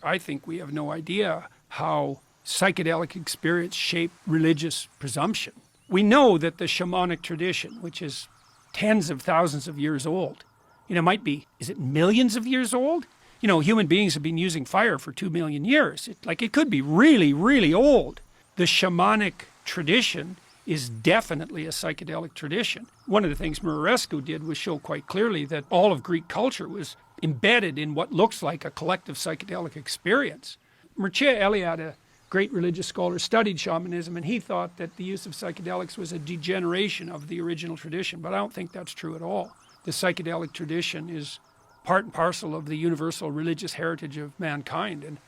I think we have no idea how psychedelic experience shaped religious presumption. We know that the shamanic tradition, which is tens of thousands of years old, might be, is it millions of years old? Human beings have been using fire for 2 million years. It could be really, really old. The shamanic tradition is definitely a psychedelic tradition. One of the things Murarescu did was show quite clearly that all of Greek culture was embedded in what looks like a collective psychedelic experience. Mircea Eliade, a great religious scholar, studied shamanism, and he thought that the use of psychedelics was a degeneration of the original tradition, but I don't think that's true at all. The psychedelic tradition is part and parcel of the universal religious heritage of mankind. And,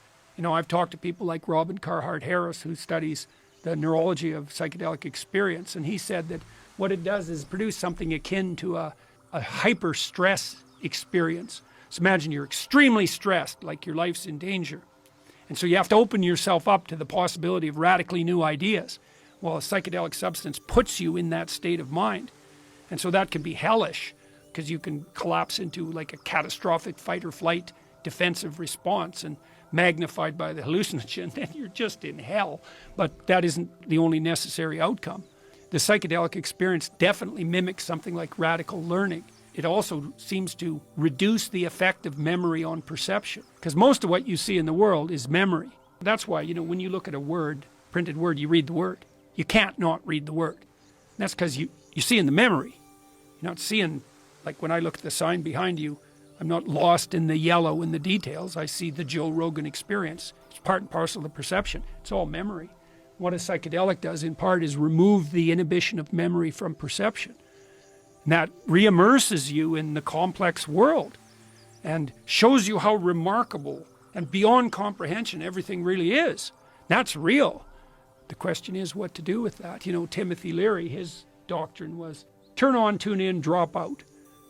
I've talked to people like Robin Carhart Harris, who studies the neurology of psychedelic experience, and he said that what it does is produce something akin to a hyper-stress experience. So imagine you're extremely stressed, like your life's in danger. And so you have to open yourself up to the possibility of radically new ideas. Well, a psychedelic substance puts you in that state of mind. And so that can be hellish, because you can collapse into like a catastrophic fight or flight defensive response, and magnified by the hallucinogen, then you're just in hell. But that isn't the only necessary outcome. The psychedelic experience definitely mimics something like radical learning. It also seems to reduce the effect of memory on perception, because most of what you see in the world is memory. That's why, when you look at a word, printed word, you read the word. You can't not read the word. And that's because you see in the memory. You're not seeing, like when I look at the sign behind you, I'm not lost in the yellow in the details. I see the Joe Rogan experience. It's part and parcel of perception. It's all memory. What a psychedelic does in part is remove the inhibition of memory from perception. And that re-immerses you in the complex world and shows you how remarkable and beyond comprehension everything really is. That's real. The question is what to do with that. Timothy Leary, his doctrine was turn on, tune in, drop out.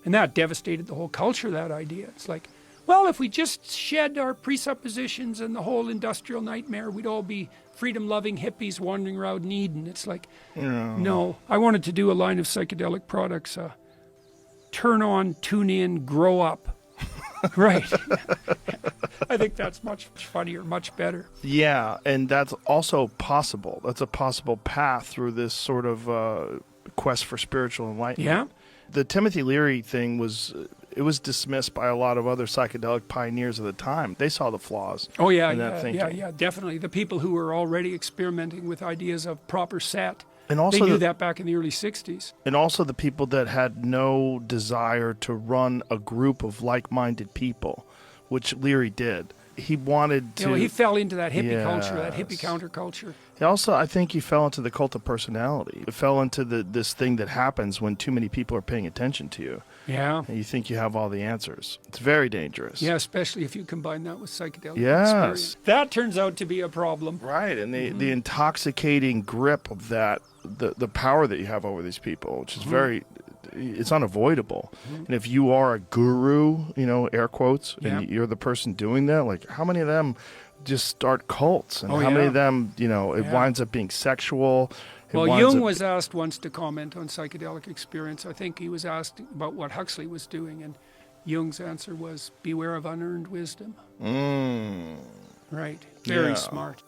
And that devastated the whole culture, that idea. It's like, well, if we just shed our presuppositions and the whole industrial nightmare, we'd all be freedom-loving hippies wandering around in Eden. It's like, no. I wanted to do a line of psychedelic products. Turn on, tune in, grow up. Right. I think that's much funnier, much better. Yeah, and that's also possible. That's a possible path through this sort of quest for spiritual enlightenment. Yeah. The Timothy Leary thing was dismissed by a lot of other psychedelic pioneers of the time. They saw the flaws in that thinking. Yeah, definitely. The people who were already experimenting with ideas of proper set, and also they knew that back in the early 60s. And also the people that had no desire to run a group of like-minded people, which Leary did. He wanted to... he fell into that hippie culture, that hippie counterculture. I think he fell into the cult of personality. It fell into this thing that happens when too many people are paying attention to you. Yeah. And you think you have all the answers. It's very dangerous. Yeah, especially if you combine that with psychedelic yes. experience. That turns out to be a problem. Right, and the intoxicating grip of that, the power that you have over these people, which is very... It's unavoidable. And if you are a guru, air quotes, and you're the person doing that, like how many of them just start cults? And how many of them, it winds up being sexual? Well, Jung was asked once to comment on psychedelic experience. I think he was asked about what Huxley was doing, and Jung's answer was, beware of unearned wisdom. Right. Very smart.